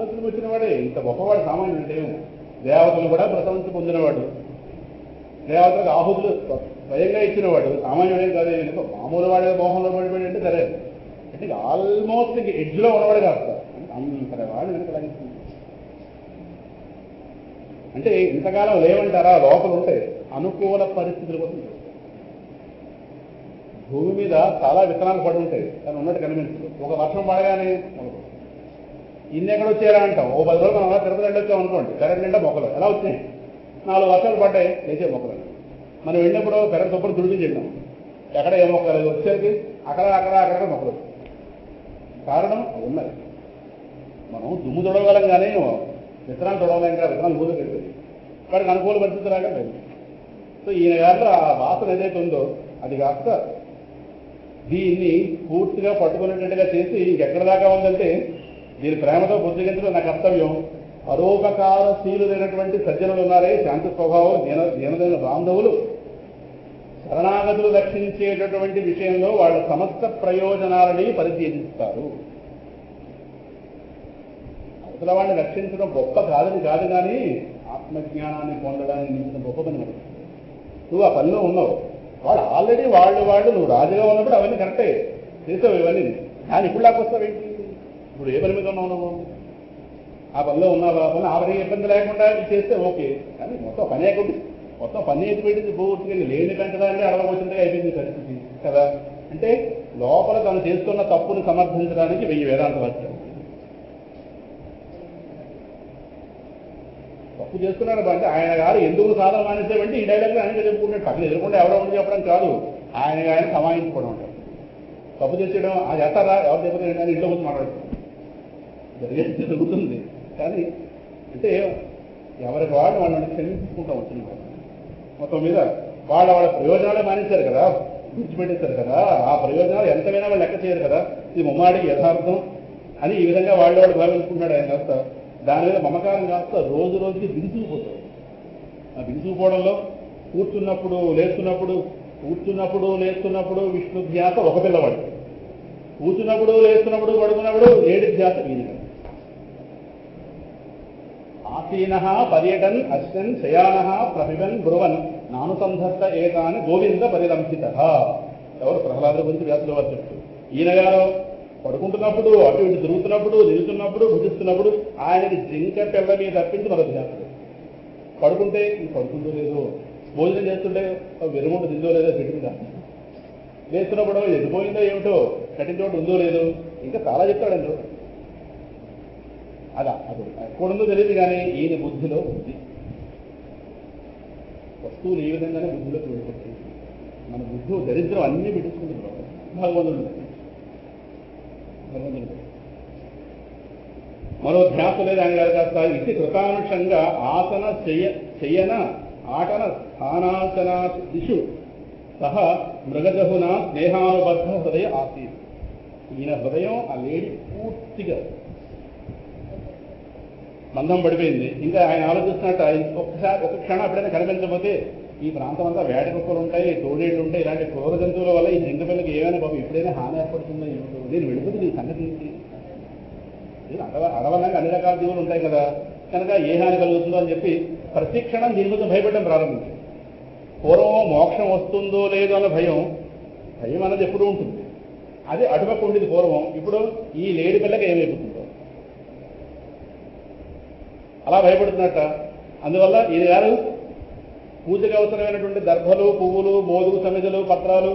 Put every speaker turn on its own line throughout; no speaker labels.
ప్రసవించి వచ్చినవాడే, ఇంత గొప్పవాడు సామాన్యుడు అంటే. దేవతలు కూడా ప్రసవించి పొందినవాడు, దేవతలకు ఆహుతులు స్వయంగా ఇచ్చినవాడు, సామాన్యుడేం కాదు. మామూలు వాడే మోహంలో పడిపోయి అంటే సరే, అంటే ఆల్మోస్ట్ ఇంక ఎడ్జ్లో ఉన్నవాడు కాస్త అంతటి వాడు వెనక లభిస్తుంది. అంటే ఇంతకాలం లేవంటారా, లోపల ఉంటాయి అనుకూల పరిస్థితుల కోసం. భూమి మీద చాలా విత్తనాలు పడి ఉంటాయి, కానీ ఉన్నట్టు కనిపించదు. ఒక వర్షం పడగానే ఇన్ని ఎక్కడ వచ్చారా అంటాం. ఓ 10 రోజులు మనం అలా తిరుపతి వెళ్ళొచ్చాం అనుకోండి, పెరటి నిండా మొక్కలు ఎలా వచ్చాయి, 4 వర్షాలు పడ్డాయి, లేచే మొక్కలు. మనం వెళ్ళినప్పుడు పెరటి దుప్పటి దుడిచి చెట్టాం, ఎక్కడ ఏ మొక్కలు వచ్చేసరికి అక్కడ మొక్కలు. కారణం ఉన్నది. మనం దుమ్ము తొడవగలం కానీ విత్తనాలు తొడవలేం కదా, విత్తనాలు మూడు పెడుతుంది, వాడికి అనుకూల పరిస్థితి రాగా లేదు. సో ఈయన గారిలో ఆ వాసన ఏదైతే ఉందో అది కాస్త దీన్ని పూర్తిగా పట్టుకునేటట్టుగా చేసి ఇంకెక్కడ దాకా ఉందంటే, దీని ప్రేమతో బుద్ధిగించడం నా కర్తవ్యం. పరోపకారశీలులైనటువంటి సజ్జనులు ఉన్నారే, శాంతి స్వభావం, దీనదైన బాంధవులు శరణాగతులు రక్షించేటటువంటి విషయంలో వాళ్ళ సమస్త ప్రయోజనాలని పరిశీలిస్తారు. అవతల వాడిని రక్షించడం గొప్ప కాదని కాదు, కానీ ఆత్మజ్ఞానాన్ని పొందడానికి నిమిత్తం గొప్ప పని మరి. నువ్వు ఆ పనిలో ఉన్నావు, వాడు ఆల్రెడీ వాళ్ళు నువ్వు రాజుగా ఉన్నప్పుడు అవన్నీ కరెక్టే చేసావు ఇవన్నీ, కానీ ఇప్పుడు దాకా వస్తావేంటి? ఇప్పుడు ఏ పని మీద ఉన్నావు నువ్వు? ఆ పనిలో ఉన్నావు, ఆ పని ఆవిడ ఇబ్బంది లేకుండా చేస్తే ఓకే, కానీ మొత్తం పని ఎత్తిపెట్టింది పూర్తిగా లేని కంటదాన్ని అడగవచ్చిందిగా అయిపోయింది పరిస్థితి కదా. అంటే లోపల తను చేస్తున్న తప్పును సమర్థించడానికి 1000 వేదాంతాలు వచ్చారు. తప్పు చేస్తున్నారు అంటే ఆయన గారు ఎందుకు సాధన మానేసేవంటే ఈ డైలాగ్లో ఆయన చెప్పుకుంటాడు. పక్కన ఎదుర్కొంటే ఎవరో ఉండి చెప్పడం కాదు, ఆయన సమాయించుకోవడం ఉంటారు. తప్పు చేసేయడం అది చేస్తారా, ఎవరు చెప్పలేదు అని ఇంట్లో వచ్చి మాట్లాడుతుంది, జరుగుతుంది. కానీ అంటే ఎవరికి వాళ్ళని క్షమించుకుంటూ వచ్చింది. మొత్తం మీద వాళ్ళ ప్రయోజనాలే మానేశారు కదా, విడిచిపెట్టేశారు కదా. ఆ ప్రయోజనాలు ఎంతైనా వాళ్ళు లెక్క చేయరు కదా, ఇది ముమ్మాడికి యథార్థం అని ఈ విధంగా వాళ్ళు భావించుకుంటున్నాడు ఆయన. కాస్త దాని మీద మమకారం కాస్త రోజు రోజుకి బిగుసుకుపోతాడు. ఆ బిగుసుకుపోవడంలో కూర్చున్నప్పుడు లేస్తున్నప్పుడు విష్ణు ధ్యాస ఒక పిల్లవాడు, కూర్చున్నప్పుడు లేస్తున్నప్పుడు పడుకున్నప్పుడు 7 ధ్యాస వీధిగా. ఆసీన పర్యటన్ అశ్వన్ శయాన ప్రభివన్ బ్రువన్ నానుసంధత్త ఏతాని గోవింద పరిరంభిత. ఎవరు? ప్రహ్లాదుల గురించి వ్యాసుల వారు చెప్తారు. ఈయన గారు పడుకుంటున్నప్పుడు, అటు ఇటు తిరుగుతున్నప్పుడు, నిలుతున్నప్పుడు, భుజిస్తున్నప్పుడు ఆయనకి జింక పిల్ల మీద తప్పించి మరొక చేస్తారు. పడుకుంటే పడుకుందో లేదో, భోజనం చేస్తుంటే వెరుముంట తిందో లేదో పెట్టిందా, లేస్తున్నప్పుడు ఎదిపోయిందో ఏమిటో, కట్టిన చోటు ఉందో లేదో, ఇంకా చాలా చెప్తాడండి. అది ఎక్కడుందో తెలియదు, కానీ ఈయన బుద్ధిలో ఉంది. వస్తువులు ఈ విధంగానే బుద్ధిలోకి వెళ్ళిపోతుంది. మన బుద్ధి దరిద్రం అన్నీ పెట్టించుకుంటున్నాం. భగవంతుడు మరో ధ్యాస లేదు ఆయన గారు. కాస్త ఇది కృతానుషంగా ఆసన శయన ఆటన స్థానాసనా దిశు సహ మృగజహున స్నేహానుబద్ధ హృదయ ఆసీత్. ఈయన హృదయం ఆ లేడీ పూర్తిగా బంధం పడిపోయింది. ఇంకా ఆయన ఆలోచిస్తున్నట్టు ఒక క్షణం ఎప్పుడైనా కనిపించకపోతే ఈ ప్రాంతం అంతా వేట కుక్కలు ఉంటాయి, తోడేళ్ళు ఉంటాయి, ఇలాంటి క్రూర జంతువుల వల్ల ఈ జింక పిల్లకి ఏమైనా బాబు ఇప్పుడైనా హాని ఏర్పడుతుందో ఏమిటో, నేను వెళ్ళిపోతే నీ సంగతి ఏంటి? అడవలంగా అన్ని రకాల జీవులు ఉంటాయి కదా, కనుక ఏ హాని కలుగుతుందో అని చెప్పి ప్రతి క్షణం దీని మీద భయపడడం ప్రారంభించారు. పూర్వం మోక్షం వస్తుందో లేదో అన్న భయం అన్నది ఎప్పుడూ ఉంటుంది. అది అటుపక్క ఉండేది పూర్వం. ఇప్పుడు ఈ లేడి పిల్లకి ఏమైపోతుందో అలా భయపడుతున్నట్ట. అందువల్ల ఈయన గారు పూజకు అవసరమైనటువంటి దర్భలు, పువ్వులు, మోదుగు సమిధులు, పత్రాలు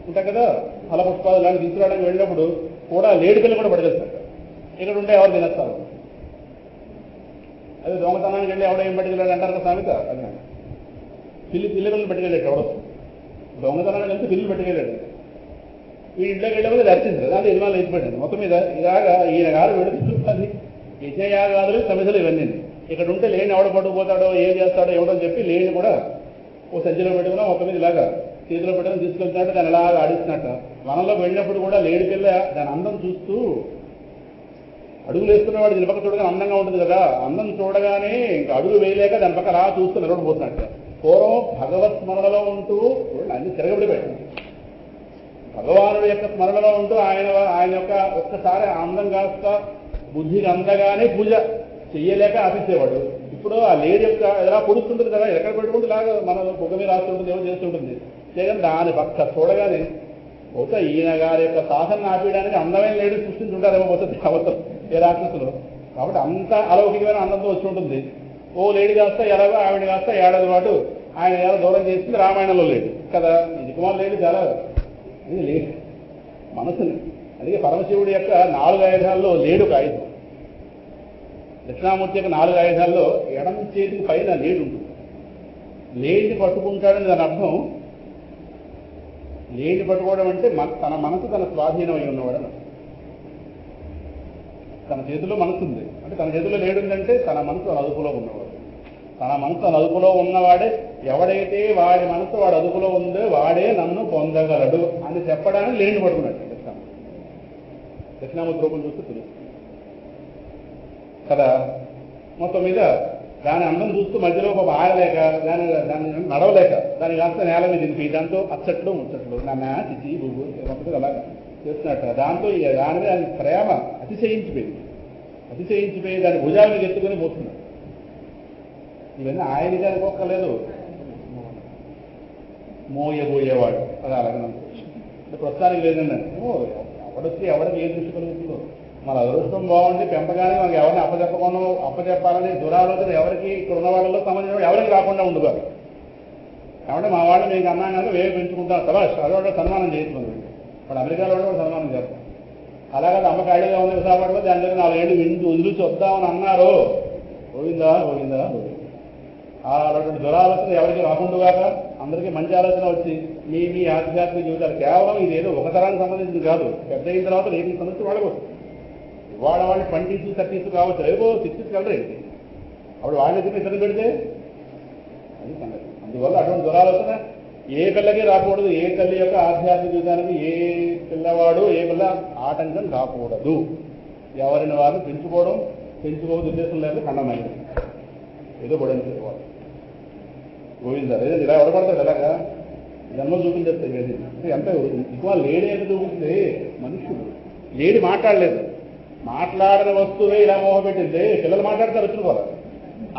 ఉంటాయి కదా, ఫలపుష్పాలు ఇలాంటి తీసుకురావడానికి వెళ్ళినప్పుడు కూడా లేడి పిల్లలు కూడా పడగలుగుతారు. ఇక్కడ ఉంటే ఎవరు తినేస్తారు. అది దొంగతనానికి వెళ్ళి ఎవడో ఏం పట్టుకెళ్ళాడు అంటారు కదా సామెత. అది పిల్లలను పట్టుకెళ్ళాడు ఎవడో, దొంగతనానికి వెళ్తే పిల్లలు పట్టుకెళ్ళాడు. ఈ ఇంట్లోకి వెళ్ళకపోతే దర్శించారు, అది యజమానులు అయిపోయాడు. మొత్తం మీద ఇలాగా ఈయన గారు వెళుతూ అది యజ్ఞయాగాదులు సమిధులు ఇవన్నీ. ఇక్కడ ఉంటే లేని ఎవడ పట్టుకుపోతాడో, ఏం చేస్తాడో ఎవడో చెప్పి లేని కూడా ఓ సంచిలో పెట్టుకున్నా మొత్తం మీద ఇలాగా చేతిలో పెట్టుకుని తీసుకెళ్తున్నట్టు దాన్ని ఎలాగా ఆడిస్తున్నట్ట. వనంలోకి వెళ్ళినప్పుడు కూడా లేడి పిల్ల దాని అందం చూస్తూ అడుగులు వేస్తున్నవాడు దీని పక్క చూడగానే అందంగా ఉంటుంది కదా, అందం చూడగానే ఇంకా అడుగు వేయలేక దాని పక్క అలా చూస్తూ నిలబడిపోతున్నట్ట. పూర్వం భగవత్ స్మరణలో ఉంటూ అన్ని తిరగబడి పెట్టండి, భగవానుడి యొక్క స్మరణలో ఉంటూ ఆయన యొక్క ఒక్కసారి అందం కాస్త బుద్ధికి అందగానే పూజ చెయ్యలేక ఆపించేవాడు. ఇప్పుడు ఆ లేడీ యొక్క ఎలా పొడుస్తుంటుంది కదా, ఎక్కడ పెట్టుకుంటే ఇలాగా మన పొగ మీద రాస్తుంటుంది, ఏమో చేస్తుంటుంది. చేయగానే దాని పక్క చూడగానే బహుశా ఈయన గారి యొక్క సాధన ఆపేయడానికి అందమైన లేడీ సృష్టించుంటారేమో బహుశా దేవతలు, ఏ రాక్షసులు. కాబట్టి అంత అలౌకికమైన అందంతో వచ్చి ఉంటుంది. ఓ లేడీ కాస్త ఎలాగో ఆవిడ కాస్త ఏడాది పాటు ఆయన ఎలా దూరం చేసింది రామాయణంలో లేడు కదా. ఇది కుమార్ లేడు చాలా అది లేదు మనసుని. అందుకే పరమశివుడి యొక్క 4 ఆయుధాల్లో లేడు ఒక ఆయుధం. దక్షిణామూర్తి యొక్క 4 ఆయుధాల్లో ఎడమ చేతికి పైన లేడు ఉంటుంది. లేడిని పట్టుకుంటాడని దాని అర్థం. లేడిని పట్టుకోవడం అంటే తన మనసు తన స్వాధీనమై ఉన్నవాడు. తన చేతిలో మనసు ఉంది అంటే తన చేతిలో లేడుందంటే తన మనసు తన అదుపులో ఉన్నవాడు. తన మనసు తన అదుపులో ఉన్నవాడే, ఎవడైతే వాడి మనసు వాడు అదుపులో ఉందో వాడే నన్ను పొందగలడు అని చెప్పడానికి లేడిని పట్టుకున్నట్టు దక్షిణామూర్తి రూపం చూస్తే తెలుస్తుంది కదా. మొత్తం మీద దాని అందం చూస్తూ మధ్యలో ఒక ఆడలేక దాన్ని నడవలేక దాని కాస్త నేల మీద దింపి దాంతో అచ్చట్లు ముచ్చట్లు నాన్న చిచి బువ్వు మొత్తం అలాగా చేస్తున్నట్టు దాంతో దాని మీద ప్రేమ అతిశయించిపోయి దాని భుజాల మీద ఎత్తుకుని పోతున్నాడు. ఇవన్నీ ఆయనకి అనుకోక్కర్లేదు, మోయబోయేవాడు అది అలాగే ప్రస్తుతానికి లేదండి. ఎవడొచ్చి ఎవరికి ఏ దృష్టి కలుగుతుందో మన అదృష్టం బాగుండి పెంపగానే మనకి ఎవరిని అప్పచెప్పాలని దురాలోచన ఎవరికి ఇక్కడ ఉన్న వాళ్ళలో సంబంధించిన ఎవరికి రాకుండా ఉండదు. కాబట్టి మా వాళ్ళు మీకు అన్నాం కనుక వేవి పెంచుకుంటాం కదా, అదొక సన్మానం చేస్తున్నాం. వాడు అమెరికాలో కూడా సన్మానం చేస్తాం. అలాగే అమ్మ ఖాళీగా ఉంది విశాఖపట్నంలో, దాని దగ్గర 4 ఏళ్ళు వింటూ వదిలిచి వద్దామని అన్నారు. పోయిందా అలాంటి దురాలోచన ఎవరికి రాకుండాక అందరికీ మంచి ఆలోచన వచ్చి మీ ఆధ్యాత్మిక జీవితాలు కేవలం ఇదేదో ఒక తరానికి సంబంధించింది కాదు. పెద్ద అయిన తర్వాత లేని సమస్య వాళ్ళకు వాళ్ళు 20s 30s కావచ్చు, ఏవో 60s కలరే అప్పుడు వాళ్ళ దగ్గర ఇతను పెడితే అది సంగతి. అందువల్ల అటువంటి దురాలోచన ఏ పిల్లకి రాకూడదు. ఏ తల్లి యొక్క ఆధ్యాత్మిక జీవితానికి ఏ పిల్లవాడు ఏ పిల్ల ఆటంకం కాకూడదు. ఎవరిని వారిని పెంచుకోవద్దు ఉద్దేశం లేదు, ఖండమైంది ఏదో పడింది గోవిందా. లేదండి ఇలా ఎవడపడతాడు ఎలాగా జన్మలు చూపించేస్తాయి. ఏది ఎంత ఎక్కువ లేడీ ఎంత చూపిస్తే మనుషులు లేడీ మాట్లాడలేదు. మాట్లాడిన వస్తువే ఇలా మోహపెట్టింది. పిల్లలు మాట్లాడతారు వచ్చిన కూడా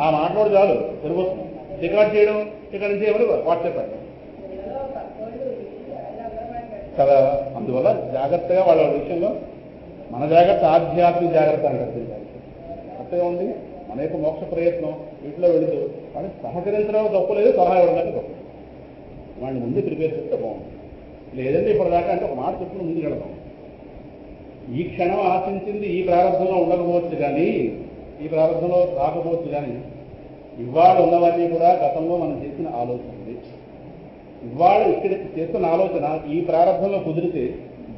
ఆ మాట్లాడు చాలు తెలుగు రికార్డ్ చేయడం ఇక్కడ నుంచి ఏమని వాట్సాప్ పెట్టడం కదా. అందువల్ల జాగ్రత్తగా వాళ్ళ విషయంలో మన జాగ్రత్త ఆధ్యాత్మిక జాగ్రత్త అంటారు. కొత్తగా ఉంది మన యొక్క మోక్ష ప్రయత్నం వీటిలో వెళుతూ వాడిని సహకరించడం తప్పు లేదు, సలహా ఇవ్వడం కానీ తప్పు. వాడిని ముందు ప్రిపేర్ చేస్తే బాగుంది. లేదంటే ఇప్పటిదాకా అంటే ఒక మాట చెప్పుకుని ముందుకు వెళదాం. ఈ క్షణం ఆశించింది ఈ ప్రారంభంలో ఉండకపోవచ్చు కానీ, ఈ ప్రారంభంలో రాకపోవచ్చు కానీ, ఇవాళ ఉన్నవన్నీ కూడా గతంలో మనం చేసిన ఆలోచన. ఇవాళ ఇక్కడ చేస్తున్న ఆలోచన ఈ ప్రారంభంలో కుదిరితే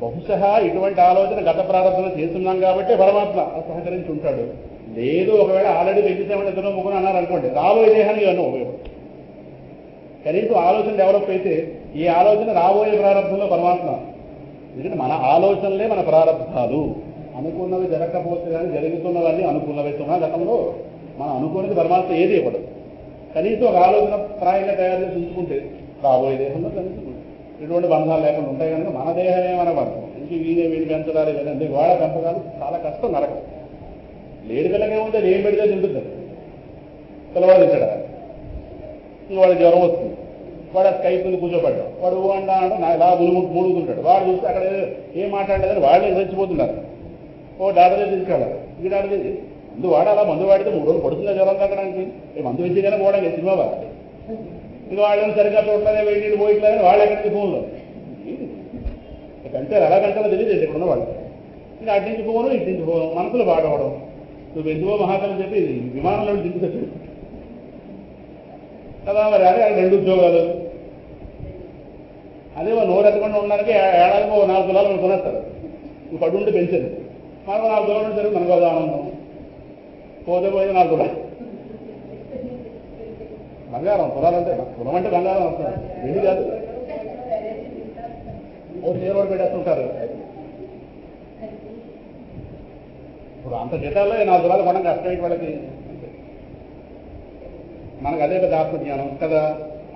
బహుశా ఇటువంటి ఆలోచన గత ప్రారంభంలో చేస్తున్నాం కాబట్టి పరమాత్మ సహకరించి ఉంటాడు. లేదు ఒకవేళ ఆల్రెడీ పెంచుతామని ఇద్దరు ముగ్గురు అన్నారు అనుకోండి, రాబోయే దేహానికి ఇవన్నీ ఉపయోగం. కనీసం ఆలోచన డెవలప్ అయితే ఈ ఆలోచన రాబోయే ప్రారంభంలో పరమాత్మ. ఎందుకంటే మన ఆలోచనలే మన ప్రారంభాలు. అనుకున్నవి జరగకపోతే కానీ జరుగుతున్నవన్నీ అనుకున్నవి ఉన్నా గతంలో మనం అనుకున్నది పరమాత్మ ఏది ఇవ్వడం. కనీసం ఒక ఆలోచన ప్రాయంగా తయారు చేసి ఉంచుకుంటే రాబోయే దేశంలో కనీసం ఎటువంటి బంధాలు లేకుండా ఉంటాయి. కనుక మన దేహమే మన బంధం. ఇంటి వీడిని పెంచడాలి కదండి. వాళ్ళ పెంపకాలు చాలా కష్టం, నరకం. లేడి పిల్లకేముంటే ఏం పెడితే తింటుంది. పిల్లవాడు తింటాడా, ఇంక వాడికి జ్వరం వస్తుంది, వాడు ఆ స్కైప్ మీద కూర్చోబడ్డాడు, వాడు అంటా అంటే ఇలా మూడుకుంటాడు. వాడు చూస్తే అక్కడ ఏం మాట్లాడలేదని వాళ్ళే రెచ్చిపోతున్నారు. ఓ డాక్టర్ దగ్గర తీసుకెళ్ళాలి, ఈ డాక్టర్ దగ్గర మందు వాడాలా, మందు వాడితే 3 రోజులు పడుతుందా జ్వరం తగ్గడానికి, మందు వేసేగానే పోవడానికి సినిమా వాడు. ఇక వాళ్ళని సరిగ్గా చూడలేదే, వెయిట్ పోయిట్లేదని వాళ్ళు ఎక్కడికి ఫోన్లో కంచారు. ఎలా కంచాలో తెలియదు ఇక్కడ ఉన్న వాళ్ళు. ఇంకా అటు నుంచి పోను ఇటు నుంచి పోను, మనసులో బాధపడడం. నువ్వు ఎందుకో మహాకలం చెప్పి విమానంలో దింపుకొచ్చాడు కదా. మరి అదే 2 ఉద్యోగాలు. అదే నోరు ఎత్తకుండా ఉండడానికి ఏడాదికి 4 తులాలు మనం కొనేస్తారు. నువ్వు పడుంటే పెంచారు, మనకు 4 తులాలు ఉంటారు, మనకు అది ఆనందం. పోతే 4 తులాలు బంగారం. తులాలంటే తులం అంటే బంగారం వస్తుంది, వెండి కాదు. ఓ చీరవాడు పెట్టేస్తుంటారు. ఇప్పుడు అంత జీతాల్లో 4 తులాలు కొనడం కష్టమైంది వాళ్ళకి. మనకు అదే పెద్ద ఆత్మజ్ఞానం కదా.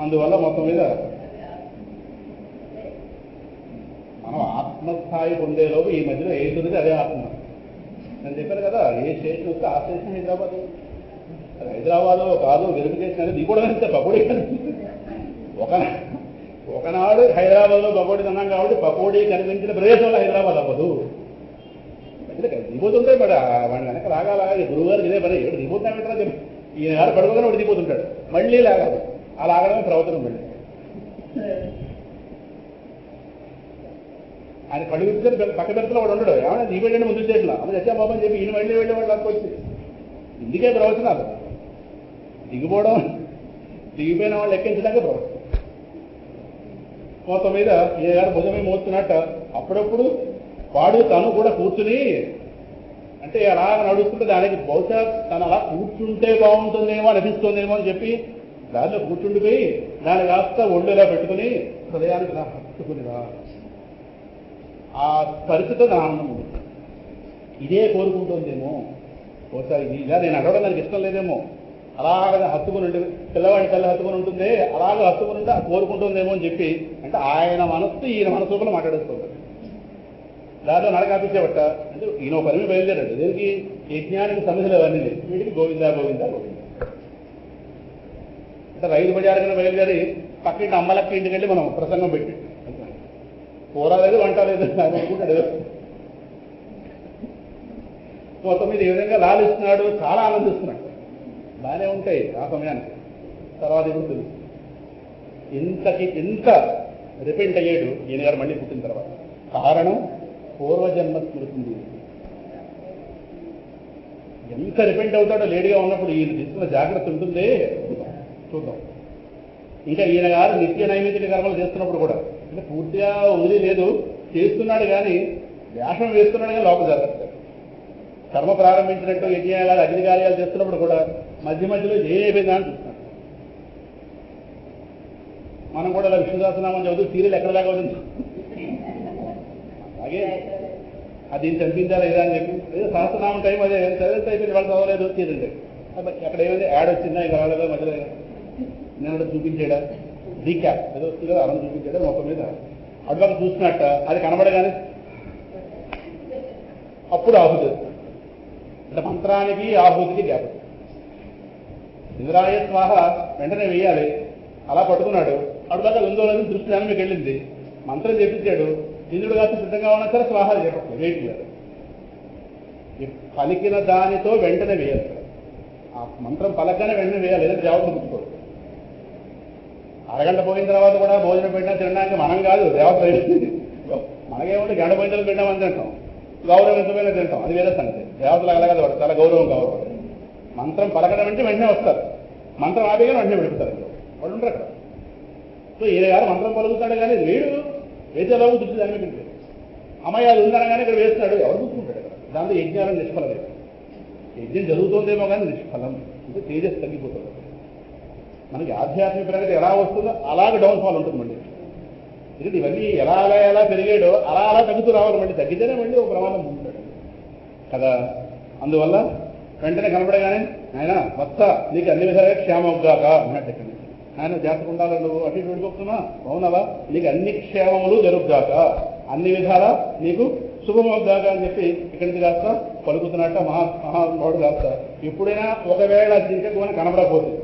అందువల్ల మొత్తం మీద మనం ఆత్మస్థాయి పొందేలోపు ఈ మధ్యలో ఏది అదే ఆత్మ. నేను చెప్పాను కదా, ఏ స్టేషన్ వస్తే ఆ స్టేషన్ హైదరాబాద్. అది హైదరాబాద్ కాదు, వెరిఫికేషన్ అనేది కూడా వెళ్తే పకోడీ ఒకనాడు హైదరాబాద్లో పకోడీ తిన్నాం కాబట్టి పకోడీ కనిపించిన ప్రదేశంలో హైదరాబాద్ అవ్వదు. దిగిపోతుంటాయి మరి వాడిని వెనక రాగాల గురువు గారికి ఇదే పని. ఎవరు దిగిపోతున్నాడు చెప్పి ఈయన గారు పడుకోగానే వాడు దిగిపోతుంటాడు, మళ్ళీ లాగాలి. ఆ లాగడమే ప్రవర్తనం మళ్ళీ. ఆయన కళ్ళు విడితే పక్క బెర్తలో వాడు ఉండడు, ఏమైనా దిగిపోయాడు ముందు స్టేట్లో అది వచ్చా బాబు అని చెప్పి ఈయన మళ్ళీ వెళ్ళేవాళ్ళు అనుకోవచ్చు. ఇందుకే ప్రవచనాలు. దిగిపోవడం, దిగిపోయిన వాళ్ళు ఎక్కించడానికి ప్రవచనం. మొత్తం మీద ఈయన గారు భుజమే మోస్తున్నట్ట అప్పుడప్పుడు వాడు తను కూడా కూర్చుని, అంటే అలా నడుస్తుంటే దానికి బహుశా తను అలా కూర్చుంటే బాగుంటుందేమో అనిపిస్తుందేమో అని చెప్పి దానిలో కూర్చుండిపోయి దాన్ని కాస్త ఒళ్ళులా పెట్టుకుని హృదయానికి ఇలా హత్తుకునిరా. ఆ పరిస్థితిలో నా ఆనందం ఉంది. ఇదే కోరుకుంటుందేమో బహుశా. ఇలా నేను అడగడం దానికి ఇష్టం లేదేమో, అలాగ హత్తుకుని ఉండి పిల్లవాడి తల్లి హత్తుకుని ఉంటుందే అలాగ హత్తుకుని ఉంటే కోరుకుంటుందేమో అని చెప్పి, అంటే ఆయన మనస్సు ఈయన మనసులో మాట్లాడేస్తుంది. దాంట్లో నడకాపించేబట్ట అంటే ఈయన పని బయలుదేరాడు. దీనికి యజ్ఞానికి సమస్యలు అవన్నీ లేదు, వీటికి గోవిందా గోవిందా గోవిందా. అంటే రైలు బజారుగా బయలుదేరి పక్కింటి అమ్మలక్క ఇంటికి వెళ్ళి మనం ప్రసంగం పెట్టి కూర లేదు వంట లేదు అనుకుంటాడు. మొత్తం మీద ఈ విధంగా లాలిస్తున్నాడు, చాలా ఆనందిస్తున్నాడు. బాగానే ఉంటాయి ఆ సమయానికి. తర్వాత ఇప్పుడు తెలుసు ఇంత రిపెంట్ అయ్యాడు ఈయన గారు మళ్ళీ పుట్టిన తర్వాత. కారణం పూర్వజన్మ స్మృతి. ఎంత రిపెంట్ అవుతాడో లేడీగా ఉన్నప్పుడు ఈయన తీసుకున్న జాగ్రత్త ఉంటుంది. చూద్దాం. ఇంకా ఈయన గారు నిత్య నైమిత్తిక కర్మలు చేస్తున్నప్పుడు కూడా అంటే పూర్తిగా వదిలి లేదు, చేస్తున్నాడు కానీ వేషం వేస్తున్నాడు కానీ లోపల జాగ్రత్త. కర్మ ప్రారంభించినట్టు యజ్ఞాలు అగ్ని కార్యాలు చేస్తున్నప్పుడు కూడా మధ్య మధ్యలో ఏమైందా అని చూస్తున్నాడు. మనం కూడా అలా విష్ణుదాసనామని చదువుతూ సీరియల్ ఎక్కడ దాకా అవుతుంది. అలాగే అది చంపించాలి లేదా అని చెప్పి ఏదో సహస్రనామం టైం అదే చదివితే అయిపోయింది, వాళ్ళు చదవలేదు తీరండి. అక్కడ ఏమైంది యాడ్ వచ్చిందా ఇంకా వాళ్ళగా మధ్యలో నేను చూపించేయడా డీక్యాప్ ఏదో వస్తుంది కదా అలా చూపించేయడం. మొత్తం మీద అటుపక్క చూసినట్ట అది కనబడగానే అప్పుడు ఆహుతి. అంటే మంత్రానికి ఆహుతికి గ్యాప్. ఇంద్రాయ స్వాహ వెంటనే వేయాలి. అలా పట్టుకున్నాడు. అటుపక్క ఉందోలని దృష్టి దాని మీకు వెళ్ళింది. మంత్రం చెప్పించాడు. ఇంద్రుడు కాస్త సిద్ధంగా ఉన్నా సరే స్వాహాలు చెప్పట్లేదు, వెయిట్ లేదు. పలికిన దానితో వెంటనే వేయాలి. ఆ మంత్రం పలకగానే వెంటనే వేయాలి, లేదంటే దేవతను పుచ్చుకోడు. అరగంట పోయిన తర్వాత కూడా భోజనం పెట్టినా తినడానికి మనం కాదు దేవత. మనకేమంటే గంట పోయిన తర్వాత పెట్టామని తింటాం, గౌరవించమైన తింటాం, అది వేరే సంగతి. దేవతలు అలాగే వాడు చాలా గౌరవం కావాలి. మంత్రం పలకడం అంటే వెంటనే వస్తారు, మంత్రం ఆపేగా వెంటనే పెడుతారు. వాళ్ళు ఉంటారు అక్కడ. సో ఈయన గారు మంత్రం పలుకుతాడు కానీ వీడు వేసేలాగా దృష్టి దాని మీద ఉంటుంది. అమ్మాయి అది ఉందనగానే ఇక్కడ వేస్తున్నాడు, ఎవరు గుర్తుంటాడు అక్కడ. దాంతో యజ్ఞాలను నిష్ఫలమే. యజ్ఞం జరుగుతుందేమో కానీ నిష్ఫలం, అంటే తేజస్ తగ్గిపోతుంది. మనకి ఆధ్యాత్మిక ప్రగతి ఎలా వస్తుందో అలాగే డౌన్ఫాల్ ఉంటుంది మళ్ళీ. ఎందుకంటే ఇవన్నీ ఎలా పెరిగాడో అలా తగ్గుతూ రావాలి. మళ్ళీ తగ్గితేనే మళ్ళీ ఒక ప్రమాదం ఉంటాడు కదా. అందువల్ల వెంటనే కనపడగానే ఆయన మొత్త నీకు అన్ని విధాలుగా క్షేమవుగాక అన్నట్టు. ఎక్కడి నుంచి ఆయన జాతకు ఉండాలి, నువ్వు అటు ఇటు వెళ్ళిపోతున్నా అవునవా, నీకు అన్ని క్షేమములు జరుగుగాక, అన్ని విధాల నీకు శుభమవుగాక అని చెప్పి ఇక్కడి నుంచి కాస్త పలుకుతున్నట్ట మహానుభావుడు కాస్త. ఎప్పుడైనా ఒకవేళ దించకపోయినా కనబడకపోతుంది.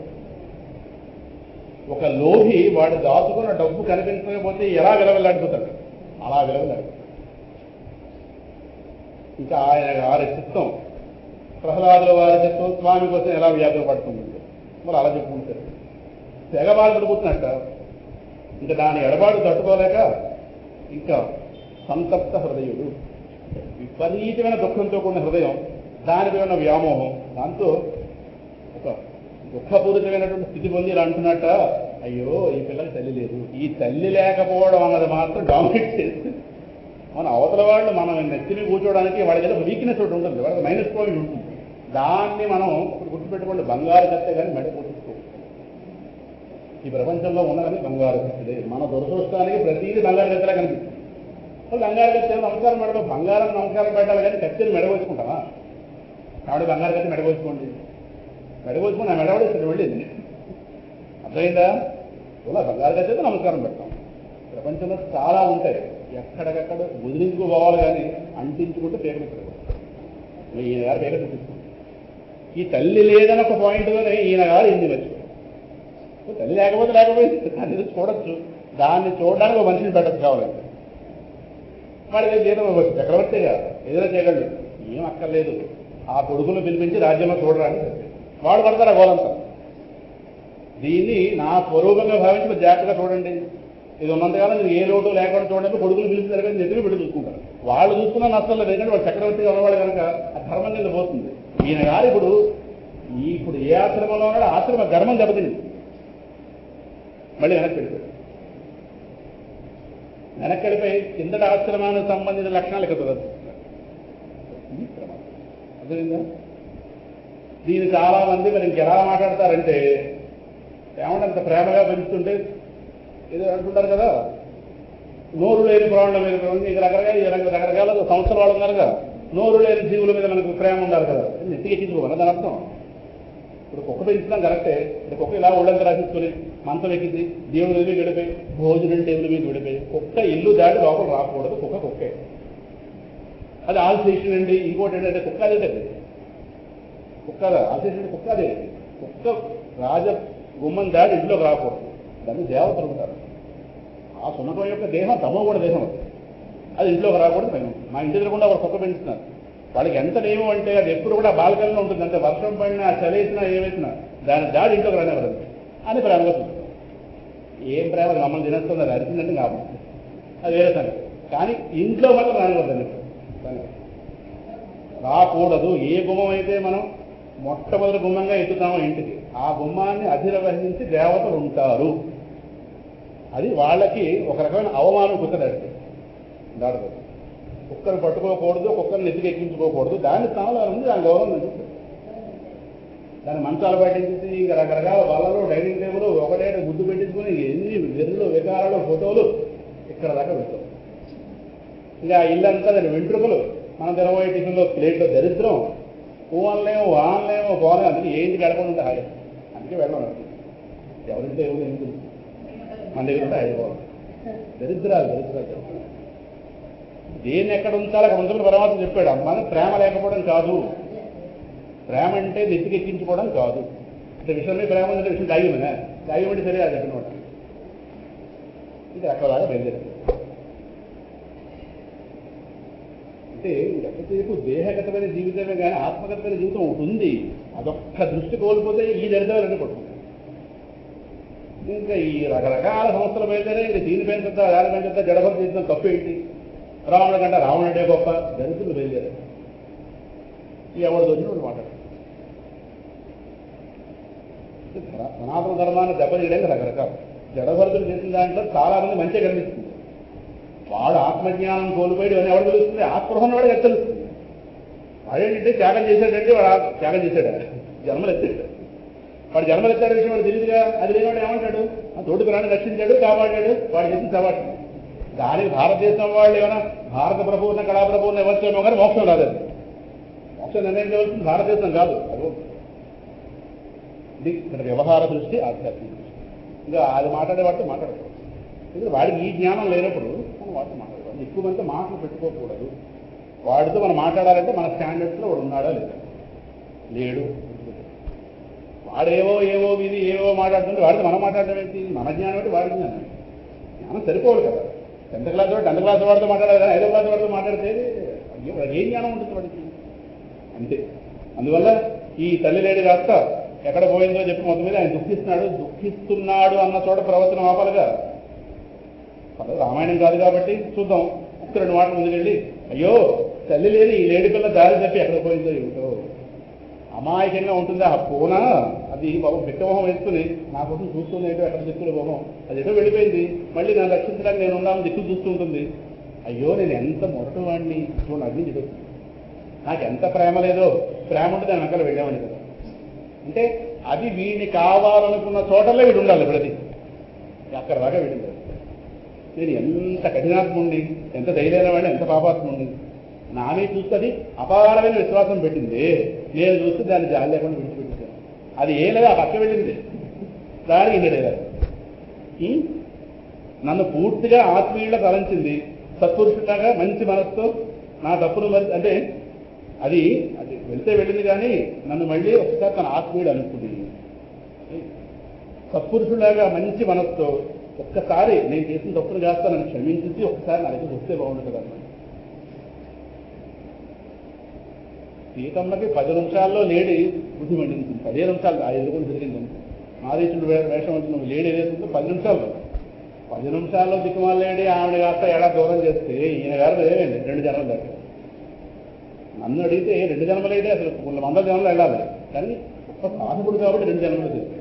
ఒక లోభి వాడు దాచుకున్న డబ్బు కనిపించకపోతే ఎలా విలవెల్లాడిపోతాడు, అలా విలవెల్లాడు. ఇంకా ఆయన వారి చిత్తం, ప్రహ్లాదుల వారి చిత్తం స్వామి కోసం ఎలా వ్యాధులు పడుతుంది మరి అలా చెప్పుకుంటారు. తెగబాలు పడిపోతున్నట్ట. ఇంకా దాని ఎడబాటు తట్టుకోలేక ఇంకా సంతప్త హృదయుడు, విపరీతమైన దుఃఖంతో కూడిన హృదయం, దానిపై ఉన్న వ్యామోహం, దాంతో ఒక దుఃఖపూరితమైనటువంటి స్థితి పొంది ఇలా అంటున్నట్ట, అయ్యో ఈ పిల్లకి తల్లి లేదు. ఈ తల్లి లేకపోవడం అన్నది మాత్రం డామినేట్ చేసి మన అవతల వాళ్ళు మనం నెత్తిని కూర్చోవడానికి వాళ్ళకి ఏదో వీక్నెస్ ఒకటి ఉంటుంది, వాళ్ళకి మైనస్ పాయింట్ ఉంటుంది. దాన్ని మనం ఇప్పుడు గుర్తుపెట్టుకోండి, బంగారు కత్తే కానీ మెడ కొట్టుకో. ఈ ప్రపంచంలో ఉన్నదని బంగారు కత్తిదే. మన దురదృష్టానికి ప్రతిదీ బంగారు కత్తెలా కనిపిస్తుంది. బంగారు కత్తి నమస్కారం పెడతాం, బంగారం నమస్కారం పెట్టాలి కానీ కత్తిని మెడవేసుకుంటామా? కాబట్టి బంగారు కత్తి మెడవేసుకోండి, మెడవేసుకుని నా మెడవడేసి వెళ్ళింది. అర్థమైందా? ఇలా బంగారు కత్తితో నమస్కారం పెడతాం. ప్రపంచంలో చాలా ఉంటాయి, ఎక్కడికక్కడ వదిలించుకోవాలి కానీ అంటించుకుంటే పేరు ఈయన గారు వేగ చూపిస్తుంది. ఈ తల్లి లేదని ఒక పాయింట్తోనే ఈయన గారు ఇన్ని మర్చిపోయారు. తల్లి లేకపోతే దాన్ని చూడొచ్చు, దాన్ని చూడడానికి ఒక మనిషిని పెట్టచ్చు కావాలంటే. వాడికి జీతం ఇవ్వచ్చు, చక్రవర్తిగా ఏదైనా చేయగలడు. ఏం అక్కర్లేదు, ఆ కొడుకును పిలిపించి రాజ్యంలో చూడడానికి వాడు పడతారు ఆ గోలంతా. దీన్ని నా స్వరూపంగా భావించి మీరు జాగ్రత్తగా చూడండి. ఇది ఉన్నంతకాలం మీరు ఏ లోటు లేకుండా చూడండి. కొడుకులు పిలిచి కానీ నెత్తిని పెట్టి చూసుకుంటారు. వాళ్ళు చూసుకున్నా నష్టం లేదు, ఎందుకంటే వాడు చక్రవర్తిగా ఉన్నవాడు కనుక ఆ ధర్మం కింద పోతుంది. ఈయన గారు ఇప్పుడు ఏ ఆశ్రమంలో ఉన్నాడో ఆశ్రమ ధర్మం దెబ్బతింది. మళ్ళీ వెనక్కి వెళ్ళిపోయాడు. వెనక్కి వెళ్ళిపోయి కిందటి ఆశ్రమానికి సంబంధించిన లక్షణాలు ఇక్కడ ప్రదర్శిస్తున్నారు. అర్థమైందా? దీన్ని చాలా మంది మరి ఇంకెలా మాట్లాడతారంటే, ఏమంటే అంత ప్రేమగా పెంచుతుంటే ఏదో అంటుంటారు కదా, నోరు లేని ప్రాణుల మీద ఇక రకరకాల సంవత్సరాల వాళ్ళు ఉన్నారు కదా, నోరు లేని జీవుల మీద మనకు ప్రేమ ఉండాలి కదా, నెత్తికి ఎక్కించుకోవాలి. దాని అర్థం ఇప్పుడు కుక్క పెంచుతాం కరెక్టే. ఇప్పుడు కుక్క ఇలా ఒళ్ళంతా రాసించుకొని మంచం ఎక్కింది, దేవుడి మీద గడిపోయి, భోజనం టేబుల్ మీద గడిపోయి, కుక్క ఇల్లు దాటి లోపల రాకూడదు. కుక్కే అది ఆల్సేషన్ అండి. ఇంకోటి ఏంటంటే కుక్క అదేంటది, కుక్క ఆల్సేషన్ అంటే కుక్క అదే. కుక్క రాజ గుమ్మం దాటి ఇంట్లోకి రాకూడదు. దాన్ని దేవతలు ఉంటారు. ఆ సున్నకం యొక్క దేహం తమో కూడా దేహం అది ఇంట్లోకి రాకూడదు. మేము మా ఇంటి దగ్గరకుండా వాళ్ళు కుక్క పెంచుతున్నారు. వాళ్ళకి ఎంత నియమం అంటే అది ఎప్పుడు కూడా బాల్కనీలో ఉంటుంది. అంటే వర్షం పడినా చలేసినా ఏవేసినా దాని దాడి ఇంట్లోకి రానివ్వదు అని ప్రేమగా చూస్తాం. ఏం ప్రేమ, మమ్మల్ని తినేస్తుంది, అది అరిచిందంటే కాదు, అది వేరే సంగతి. కానీ ఇంట్లో మాత్రం రానివ్వద్దండి, రాకూడదు. ఏ గుమ్మం అయితే మనం మొట్టమొదటి గుమ్మంగా ఎత్తుతామో ఇంటికి, ఆ గుమ్మాన్ని అధిరవహించి దేవతలు ఉంటారు. అది వాళ్ళకి ఒక రకమైన అవమానం కుక్కదండి. దాడదు. కుక్కను పట్టుకోకూడదు, కుక్కను నెత్తికి ఎక్కించుకోకూడదు. దాని స్థానంలో ఉంది దాని గౌరవం అనిపిస్తుంది. దాని మంచాలు పట్టించి ఇంకా రకరకాల బల్లలు, డైనింగ్ టేబుల్ ఒకటే గుడ్డు పెట్టించుకుని ఎన్ని వెర్రులు, వికారాలు, ఫోటోలు ఇక్కడ దాకా పెడతాం. ఇంకా ఇల్లంతా దాని వెంట్రుకలు, మనం తినబోయే టిఫిన్లో ప్లేట్లో దరిద్రం, పూవనలేమో వానలేమో పోలేము. అందుకే ఏంటి గడపడం ఉంటే హాయి, అందుకే వెళ్ళడం. ఎవరింటే ఎవరు ఏం తెలుసు, మన దగ్గర ఉంటే హైదరాబాద్ దరిద్రాలు. దేన్ని ఎక్కడ ఉంచాలో అక్కడ ఉంచాలని పరమాత్మ చెప్పాడు. మన ప్రేమ లేకపోవడం కాదు, ప్రేమ అంటే నెత్తికెక్కించుకోవడం కాదు. అంటే విషయమే ప్రేమ అంటే విషయం దాగిమంటే సరే అది చెప్పిన వాడు ఇది అక్కడలాగా బయలుదేరారు. అంటే ఎంతసేపు దేహగతమైన జీవితమే కానీ ఆత్మగతమైన జీవితం ఒకటి ఉంది. అదొక్క దృష్టి కోల్పోతే ఈ దరిద్రాలన్నీ పడుతుంది. ఇంకా ఈ రకరకాల సంస్థలు బయలుదేరే ఇంకా దీనిపైన పెద్ద దానిపైన పెద్ద జడభర జీవితం తప్పు ఏంటి, రావణుడి కంటే రావణుడే గొప్ప, దరిద్రులు బయలుదేరారు. ఎవరు దొరికిన మాట్లాడు. సనాతన ధర్మాన్ని దెబ్బతీయడానికి రకరకాలు జడభరతులు చేసిన దాంట్లో చాలా మంది మంచిగా కనిపిస్తుంది. వాడు ఆత్మజ్ఞానం కోల్పోయి అని ఎవరు తెలుస్తుంది, ఆత్మహన వాడికి ఎక్కడ తెలుస్తుంది. వాడేంటంటే త్యాగం చేశాడంటే వాడు త్యాగం చేశాడు, జన్మలు ఎత్తాడు. వాడు జన్మలు ఎత్తాడు విషయం వాడు తెలియదుగా. అది లేనివాడు ఏమంటాడు, ఆ తోటి ప్రాణి రక్షించాడు, కాపాడాడు, వాడు చేసిన సవాళ్ళు. దానికి భారతదేశం వాళ్ళు ఏమైనా భారత ప్రభువున కళా ప్రభువుని ఎవరిచేమో కానీ మోక్షం రాదు. మోక్షం నిర్ణయించవలసింది భారతదేశం కాదు. ఇది ఇక్కడ వ్యవహార దృష్టి, ఆధ్యాత్మిక దృష్టి. ఇంకా అది మాట్లాడేవాడితో మాట్లాడకూడదు. ఎందుకంటే వాడికి ఈ జ్ఞానం లేనప్పుడు మనం వాడితో మాట్లాడకూడదు. ఎక్కువ మంది మాటలు పెట్టుకోకూడదు. వాడితో మనం మాట్లాడాలంటే మన స్టాండర్డ్స్లో వాడు ఉన్నాడా లేదా, లేడు. వాడేవో ఇది ఏవో మాట్లాడుతుంటే వాడితో మనం మాట్లాడడం ఏంటి, మన జ్ఞానం ఏంటి, వాడి జ్ఞానం సరిపోదు కదా. 10th క్లాస్ వాడు 10th క్లాస్ వాడితో మాట్లాడాలి కానీ 5వ క్లాస్ వాడితో మాట్లాడితే ఏం జ్ఞానం ఉంటుంది వాడికి, అంతే. అందువల్ల ఈ తల్లి లేడి కాస్త ఎక్కడ పోయిందో చెప్పి మొత్తం మీద ఆయన దుఃఖిస్తున్నాడు అన్న చోట ప్రవచనం ఆపాలిగా. రామాయణం కాదు కాబట్టి చూద్దాం. ఒక్క 2 మాటలు ముందుకెళ్ళి, అయ్యో తల్లి లేని ఈ లేడి పిల్ల దారి తప్పి ఎక్కడ పోయిందో ఏమిటో, అమాయకంగా ఉంటుందా ఆ పోనా, అది బాబు బిక్కమోహం వేసుకుని నా కోసం చూస్తుంది ఏంటో, ఎక్కడ దిక్కులు మొహం అది ఏదో వెళ్ళిపోయింది, మళ్ళీ నన్ను రక్షించడానికి నేను ఉన్నాను దిక్కులు చూస్తుంటుంది. అయ్యో నేను ఎంత మొరటి వాడిని చూడండి, అగ్ని చెడుతుంది. నాకు ఎంత ప్రేమ లేదో, ప్రేమ ఉంటే దాని వెనకాల వెళ్ళామని కదా. అంటే అది వీడిని కావాలనుకున్న చోటల్లో వీడు ఉండాలి. ప్రతి అక్కడ దాకా వీడు. నేను ఎంత కఠినాత్ముండి, ఎంత ధైర్యమైన వాడిని, ఎంత పాపాత్ముండి, నామే చూస్తుంది అపారమైన విశ్వాసం పెట్టింది. నేను చూస్తే దాన్ని జాలి లేకుండా విడిచిపెట్టాను. అది ఏ లేదా ఆ పక్క వెళ్ళింది, దానికి ఇండేదారు. నన్ను పూర్తిగా ఆత్మీయుల్లో తలంచింది, సత్పురుషులాగా మంచి మనసుతో నా తప్పును అంటే అది అది వెళ్తే వెళ్ళింది కానీ నన్ను మళ్ళీ ఒకసారి తన ఆత్మీయుడు అనుకుంది. సత్పురుషులాగా మంచి మనస్సుతో ఒక్కసారి నేను చేసిన తప్పును కాస్త నన్ను క్షమించి ఒక్కసారి నా దగ్గర వస్తే బాగుంటుంది కదా. సీతమ్మకి 10 నిమిషాల్లో లేడీ బుద్ధి మండింది. 15 నిమిషాలు ఆ ఎదుర్కొని జరిగిందని మారీచుడు వేషం వచ్చి నువ్వు లేడీ ఏదైతుందో 10 నిమిషాల్లో 10 నిమిషాల్లో దిక్కుమాల లేడీ ఆవిడ కాస్త ఎలా దూరం చేస్తే ఈయన గారు ఏమేండి 2 జన్మలు దాకా. నన్ను అడిగితే 2 జన్మలు అయితే అసలు 100 జన్మలు వెళ్ళాలి, కానీ ఒక సాధకుడు కాబట్టి 2 జన్మలు చేస్తాయి.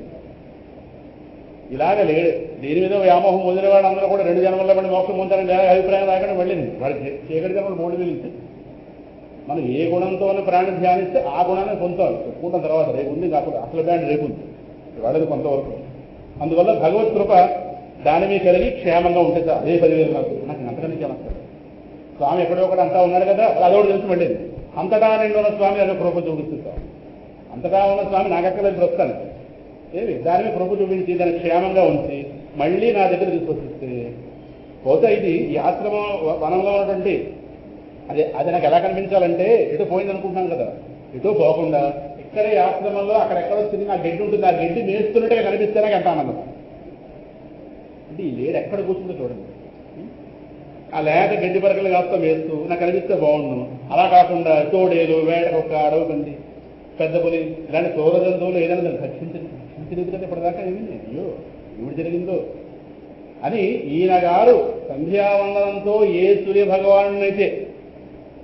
ఇలాగ లేడు దీని మీద వ్యామోహం వదిలేవాడు అందరూ కూడా 2 జన్మల్లో పడి మోక్షం పొందారని లేదా అభిప్రాయం రాకుండా వెళ్ళింది. వాడి చీకటి జన్మలు 3 మిగిలింది. మనం ఏ గుణంతో ప్రాణి ధ్యానిస్తే ఆ గుణాన్ని పొందుతారు. చెప్పుకుంటాం తర్వాత, రేపు ఉంది కాకుండా అసలు బ్యాండ్ రేపు ఉంది వాడేది కొంతవరకు. అందువల్ల భగవత్ కృప దాని మీద కలిగి క్షేమంగా ఉంటే అదే 10,000 నాకు అంతకన్నా చేస్తారు. స్వామి ఎక్కడో ఒకటి అంతా ఉన్నాడు కదా, అదొకటి తెలిసి వెళ్ళింది. అంతటా నిండు ఉన్న స్వామి అదే కృప చూపిస్తాం. అంతటా ఉన్న స్వామి నాకెక్కలేదు ప్రస్తుతానికి ఏమి దాని మీద కృప చూపించి దాన్ని క్షేమంగా ఉంచి మళ్ళీ నా దగ్గర తీసుకొచ్చిస్తే పోతే ఇది ఈ ఆశ్రమం వనంలో ఉన్నటువంటి అది నాకు ఎలా కనిపించాలంటే ఎటు పోయింది అనుకుంటున్నాను కదా, ఎటు పోకుండా ఇక్కడే ఆశ్రమంలో అక్కడెక్కడో తిరిగి నా గడ్డి ఉంటుంది, ఆ గడ్డి మేస్తున్నట్టుగా కనిపిస్తే నాకు ఎంత ఆనందం. అంటే ఈ లేడు ఎక్కడ కూర్చుందో చూడండి, ఆ లేక గడ్డి పరకలు కాస్త వేస్తూ నాకు కనిపిస్తే బాగుండు. అలా కాకుండా తోడేలు, వేటకొక్క, అడవి పంది, పెద్ద పులి ఇలాంటి క్రూర జంతువులు ఏదైనా రక్షించలేదు కదా ఇప్పటిదాకా. ఏమింది అయ్యో ఏమిటి జరిగిందో అని ఈయన గారు సంధ్యావందనంతో ఏ సూర్య భగవానునైతే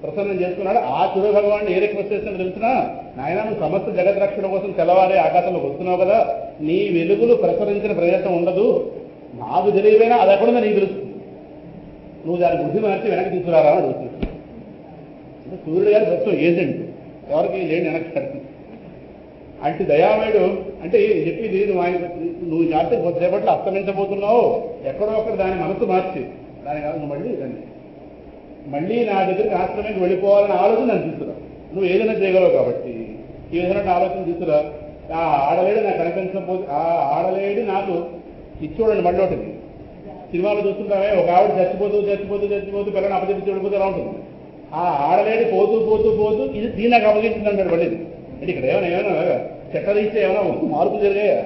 ప్రసన్నం చేసుకున్నాడు, ఆ సూర్య భగవాను ఏ రిక్వెస్ట్ చేస్తున్నా తెలిసినా, నాయన నువ్వు సమస్త జగద్రక్షణ కోసం తెల్లవారే ఆకాశంలోకి వస్తున్నావు కదా, నీ వెలుగులు ప్రసరించిన ప్రదేశం ఉండదు, నాకు తెలియపోయినా అది ఎక్కడుందో నీకు తెలుసు, నువ్వు దాని బుద్ధి మార్చి వెనక్కి తీసుకురారా అని అడుగుతున్నాడు. అంటే సూర్యుడు గారు ప్రస్తుతం ఏజెంట్, ఎవరికి లేని వెనక్కి కడుతుంది. అంటే దయామయుడు అంటే చెప్పి నువ్వు జాగ్రత్త కొద్దిసేపట్లో అస్తమించబోతున్నావు, ఎక్కడో అక్కడ దాని మనసు మార్చి దాని కాదు నువ్వు మళ్ళీ నా దగ్గరికి ఆశ్రమానికి వెళ్ళిపోవాలని ఆలోచన నన్ను తీసుకురా, నువ్వు ఏదైనా చేయగలవు కాబట్టి ఈ విధమైన ఆలోచన తీసుకురా. ఆ ఆడలేడు నాకు కనిపించకపోతే ఆ ఆడలేడు నాకు ఇచ్చోడండి మళ్ళీ ఒకటి సినిమాలో చూస్తుంటామే, ఒక ఆవిడ చచ్చిపోతూ పిల్లని అప్పచెప్పి చూడిపోతే ఎలా ఉంటుంది. ఆ ఆడలేడి పోతూ ఇది దీన్ని నాకు అప్పగించింది అంటాడు మళ్ళీ. అంటే ఇక్కడ ఏమైనా చట్టరీస్తే ఏమైనా మార్పులు జరిగాయా?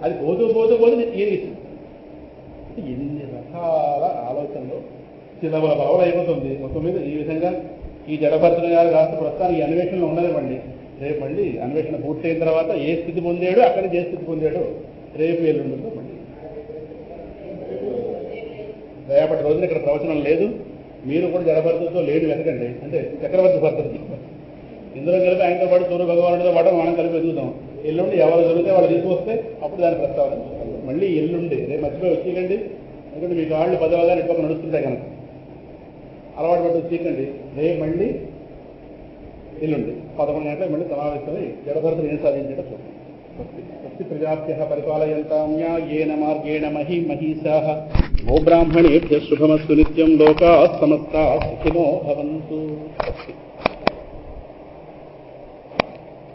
అది పోతూ ఈయనకి ఎన్ని రకాల ఆలోచనలు చిన్నవల బలవలు అయిపోతుంది. మొత్తం మీద ఈ విధంగా ఈ జడభద్రుని గారు కాస్త ప్రస్తుతానికి ఈ అన్వేషణలో ఉన్నదండి. రేపు మళ్ళీ అన్వేషణ పూర్తయిన తర్వాత ఏ స్థితి పొందాడు, అక్కడి నుంచి ఏ స్థితి పొందాడు రేపు ఎల్లుండో మళ్ళీ. రేపటి రోజున ఇక్కడ ప్రవచనం లేదు, మీరు కూడా జడభద్రుతో లేడు వెతకండి, అంటే చక్రవర్తి భద్రత ఇందులో కలిపి ఆయనతో పాటు సూర్య భగవానుడితో పాటు మనం కలిపి ఎదుగుతాం. ఎల్లుండి ఎవరు దొరికితే వాళ్ళు తీసుకొస్తే అప్పుడు దాని ప్రస్తావన మళ్ళీ ఎల్లుండి. రేపు మర్చిపోయి వచ్చేయండి, ఎందుకంటే మీ కాళ్ళు 10 అవగానే ఇటుపక్క నడుస్తుంటాయి కనుక అలవాటు పట్టి వచ్చేయండి. రేపు మళ్ళీ ఎల్లుండి 11 గంటలకు మళ్ళీ సమావేశమై జడభరతను ఏం సాధించాడో చూద్దాం. స్వస్తి ప్రజాభ్యః పరిపాలయంతాం న్యాయేన మార్గేణ మహీషాః గోబ్రాహ్మణేభ్యః శుభమస్తు నిత్యం లోకాః సమస్తాః సుఖినో భవంతు.